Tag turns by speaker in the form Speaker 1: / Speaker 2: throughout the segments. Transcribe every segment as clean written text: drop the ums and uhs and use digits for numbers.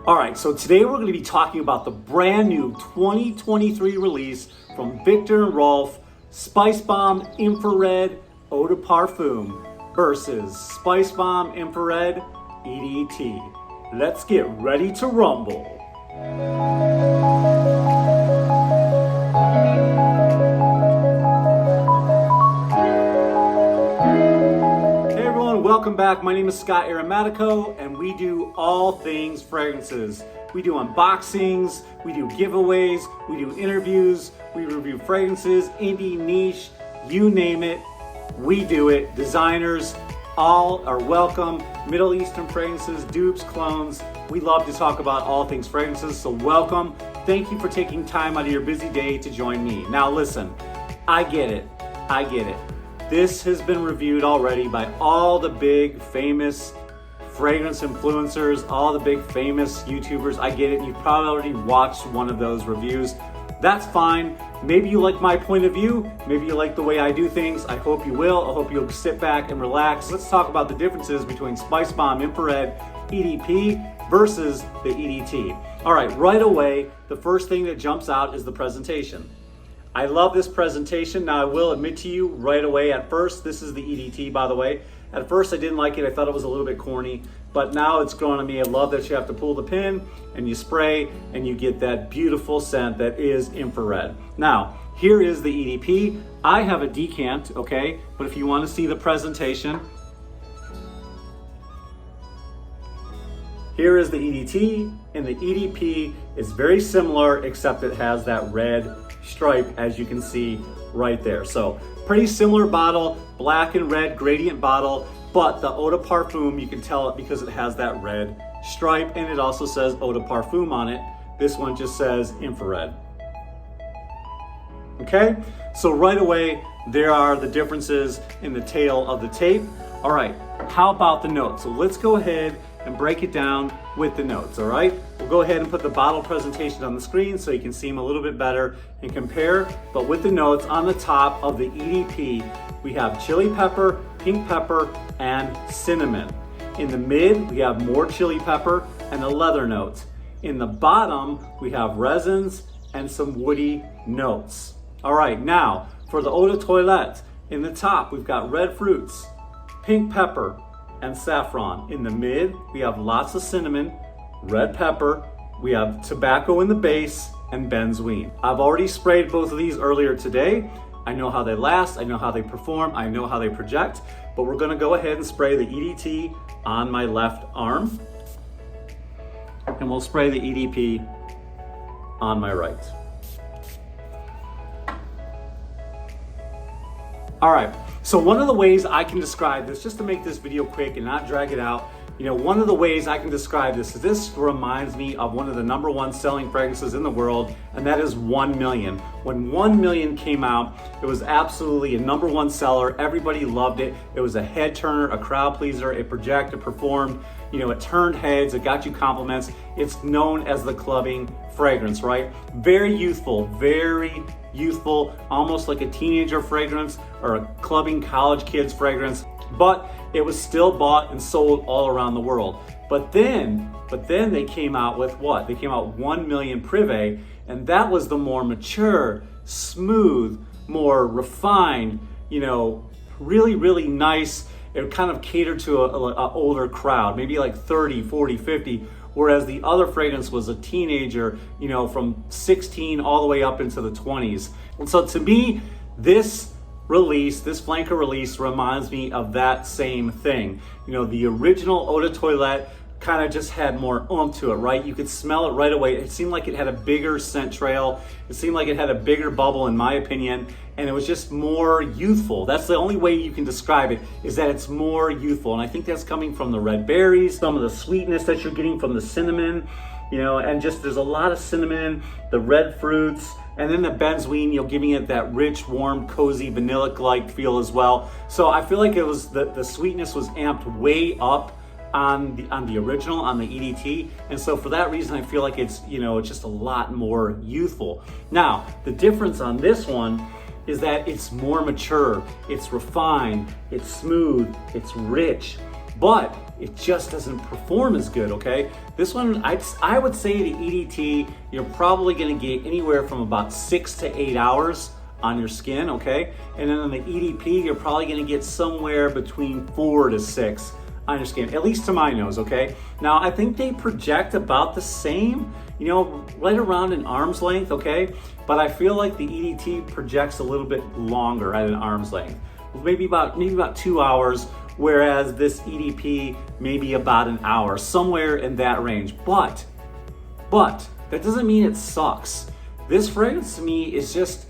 Speaker 1: All right, so today we're going to be talking about the brand new 2023 release from Viktor Rolf Spicebomb Infrared Eau de Parfum versus Spicebomb Infrared EDT. Let's get ready to rumble. Welcome back. My name is Scott Aromatico, and we do all things fragrances. We do unboxings, we do giveaways, we do interviews, we review fragrances, indie, niche, you name it, we do it. Designers, all are welcome. Middle Eastern fragrances, dupes, clones. We love to talk about all things fragrances, so welcome. Thank you for taking time out of your busy day to join me. Now listen, I get it. This has been reviewed already by all the big famous fragrance influencers, all the big famous YouTubers. I get it. You've probably already watched one of those reviews. That's fine. Maybe you like my point of view. Maybe you like the way I do things. I hope you will. I hope you'll sit back and relax. Let's talk about the differences between Spicebomb Infrared EDP versus the EDT. All right, right away, the first thing that jumps out is the presentation. I love this presentation. Now I will admit to you right away at first, this is the EDT by the way. At first I didn't like it, I thought it was a little bit corny, but now it's grown on me. I love that you have to pull the pin and you spray and you get that beautiful scent that is infrared. Now, here is the EDP. I have a decant, okay? But if you want to see the presentation, here is the EDT, and the EDP is very similar except it has that red stripe, as you can see right there. So pretty similar bottle, black and red gradient bottle, but the Eau de Parfum, you can tell it because it has that red stripe, and it also says Eau de Parfum on it. This one just says infrared. Okay, so right away there are the differences in the tail of the tape. All right, how about the notes? So let's go ahead and break it down with the notes, all right? We'll go ahead and put the bottle presentation on the screen so you can see them a little bit better and compare. But with the notes on the top of the EDP, we have chili pepper, pink pepper, and cinnamon. In the mid, we have more chili pepper and the leather notes. In the bottom, we have resins and some woody notes. All right, now for the eau de toilette, in the top, we've got red fruits, pink pepper, and saffron. In the mid, we have lots of cinnamon, red pepper, we have tobacco in the base, and benzoin. I've already sprayed both of these earlier today. I know how they last, I know how they perform, I know how they project, but we're gonna go ahead and spray the EDT on my left arm, and we'll spray the EDP on my right. All right. So one of the ways I can describe this, just to make this video quick and not drag it out, one of the ways I can describe this is this reminds me of one of the #1 selling fragrances in the world, and that is 1 Million. When 1 Million came out, it was absolutely a #1 seller. Everybody loved it. It was a head turner, a crowd pleaser, it projected, performed, it turned heads, it got you compliments. It's known as the clubbing fragrance, right? Very youthful, almost like a teenager fragrance or a clubbing college kids fragrance, but it was still bought and sold all around the world. But then they came out with what? They came out 1 Million Privé, and that was the more mature, smooth, more refined, really, really nice. It kind of catered to an older crowd, maybe like 30, 40, 50, whereas the other fragrance was a teenager, from 16 all the way up into the 20s. And so to me, this flanker release reminds me of that same thing. The original Eau de Toilette kind of just had more oomph to it, right? You could smell it right away. It seemed like it had a bigger scent trail. It seemed like it had a bigger bubble, in my opinion, and it was just more youthful. That's the only way you can describe it, is that it's more youthful. And I think that's coming from the red berries, some of the sweetness that you're getting from the cinnamon, and just there's a lot of cinnamon, the red fruits, and then the benzoin, giving it that rich, warm, cozy, vanilla-like feel as well. So I feel like it was the sweetness was amped way up on the original, on the EDT, and so for that reason I feel like it's it's just a lot more youthful. Now the difference on this one is that it's more mature, it's refined, it's smooth, it's rich, but it just doesn't perform as good, okay? This one, I would say the EDT, you're probably gonna get anywhere from about 6 to 8 hours on your skin, okay? And then on the EDP, you're probably gonna get somewhere between 4 to 6 on your skin, at least to my nose, okay? Now, I think they project about the same, you know, right around an arm's length, okay? But I feel like the EDT projects a little bit longer at an arm's length. Maybe about 2 hours, whereas this EDP maybe about an hour, somewhere in that range. But that doesn't mean it sucks. This fragrance to me is just,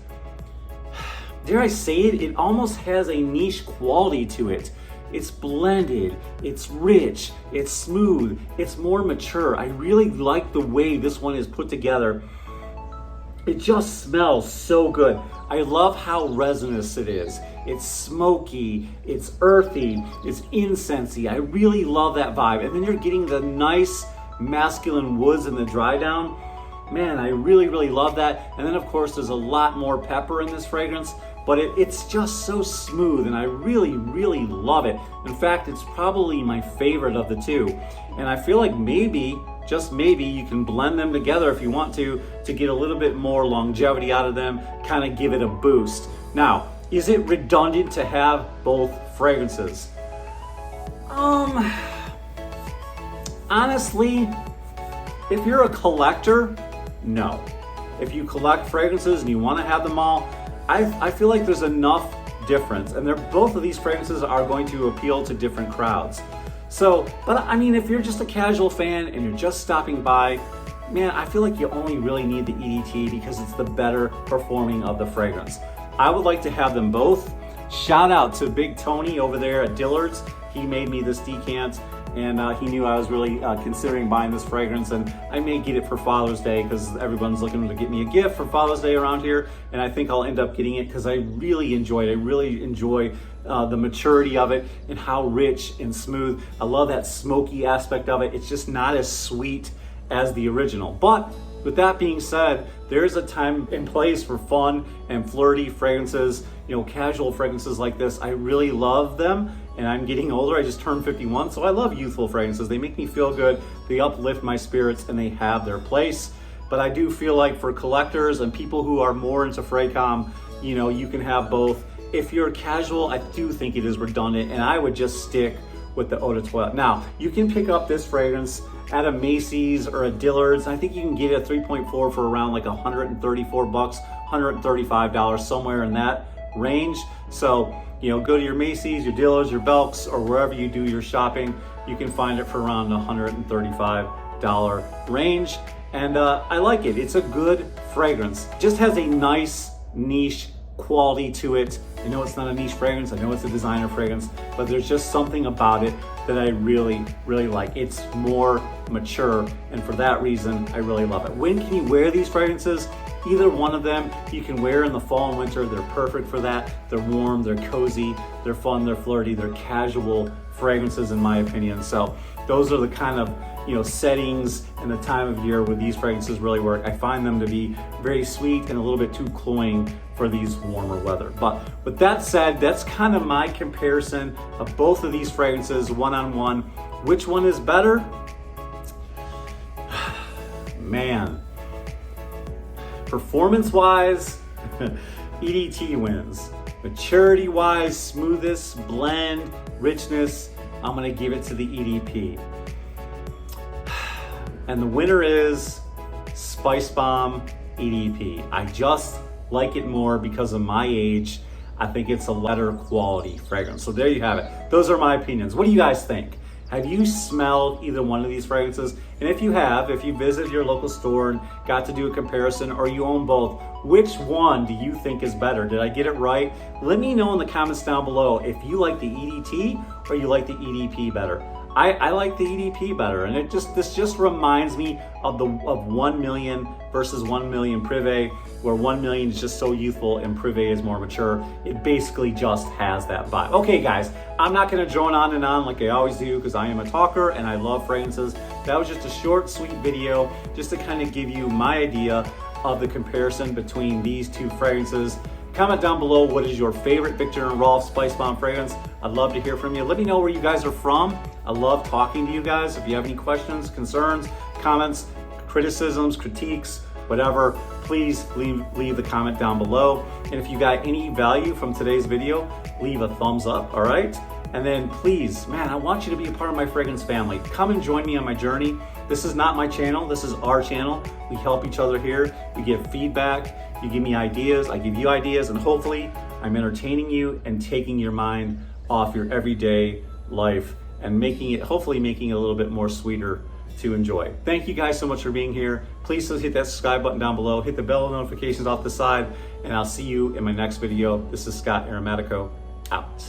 Speaker 1: dare I say it, it almost has a niche quality to it. It's blended, it's rich, it's smooth, it's more mature. I really like the way this one is put together. It just smells so good. I love how resinous it is. It's smoky, it's earthy, it's incensey. I really love that vibe. And then you're getting the nice masculine woods in the dry down. Man, I really, really love that. And then of course, there's a lot more pepper in this fragrance, but it's just so smooth and I really, really love it. In fact, it's probably my favorite of the two. And I feel like maybe, just maybe, you can blend them together if you want to get a little bit more longevity out of them, kind of give it a boost. Now, is it redundant to have both fragrances? Honestly, if you're a collector, no. If you collect fragrances and you want to have them all, I feel like there's enough difference, and both of these fragrances are going to appeal to different crowds. So, but I mean, if you're just a casual fan and you're just stopping by, man, I feel like you only really need the EDT because it's the better performing of the fragrance. I would like to have them both. Shout out to Big Tony over there at Dillard's. He made me this decant, and he knew I was really considering buying this fragrance, and I may get it for Father's Day because everyone's looking to get me a gift for Father's Day around here, and I think I'll end up getting it because I really enjoy it. I really enjoy the maturity of it and how rich and smooth. I love that smoky aspect of it. It's just not as sweet as the original. But with that being said, there's a time and place for fun and flirty fragrances, you know, casual fragrances like this. I really love them, and I'm getting older. I just turned 51, so I love youthful fragrances. They make me feel good, they uplift my spirits, and they have their place. But I do feel like for collectors and people who are more into Fraycom, you know, you can have both. If you're casual, I do think it is redundant, and I would just stick with the Eau de Toilette. Now, you can pick up this fragrance at a Macy's or a Dillard's. I think you can get a 3.4 for around like $134, $135, somewhere in that range. So, you know, go to your Macy's, your Dillard's, your Belk's, or wherever you do your shopping. You can find it for around the $135 range. And I like it. It's a good fragrance. Just has a nice niche quality to it. I know it's not a niche fragrance, I know it's a designer fragrance, but there's just something about it that I really, really like. It's more mature, and for that reason, I really love it. When can you wear these fragrances? Either one of them you can wear in the fall and winter. They're perfect for that. They're warm, they're cozy, they're fun, they're flirty, they're casual fragrances in my opinion. So those are the kind of, you know, settings and the time of year where these fragrances really work. I find them to be very sweet and a little bit too cloying for these warmer weather. But with that said, that's kind of my comparison of both of these fragrances one-on-one. Which one is better? Man, performance-wise, EDT wins. Maturity-wise, smoothest, blend, richness, I'm gonna give it to the EDP. And the winner is Spicebomb EDP. I just like it more because of my age. I think it's a better quality fragrance. So there you have it. Those are my opinions. What do you guys think? Have you smelled either one of these fragrances? And if you have, if you visited your local store and got to do a comparison, or you own both, which one do you think is better? Did I get it right? Let me know in the comments down below if you like the EDT or you like the EDP better. I like the EDP better, and this just reminds me of 1 million versus 1 million Privé, where 1 million is just so youthful and Privé is more mature. It basically just has that vibe. Okay guys, I'm not gonna drone on and on like I always do because I am a talker and I love fragrances. That was just a short, sweet video just to kind of give you my idea of the comparison between these two fragrances, Comment down below what is your favorite Viktor Rolf Spicebomb fragrance. I'd love to hear from you. Let me know where you guys are from. I love talking to you guys. If you have any questions, concerns, comments, criticisms, critiques, whatever, please leave the comment down below. And if you got any value from today's video, leave a thumbs up, all right? And then please, man, I want you to be a part of my fragrance family. Come and join me on my journey. This is not my channel, this is our channel. We help each other here. We give feedback, you give me ideas, I give you ideas, and hopefully I'm entertaining you and taking your mind off your everyday life and hopefully making it a little bit more sweeter to enjoy. Thank you guys so much for being here. Please hit that subscribe button down below, hit the bell notifications off the side, and I'll see you in my next video. This is Scott Aromatico, out.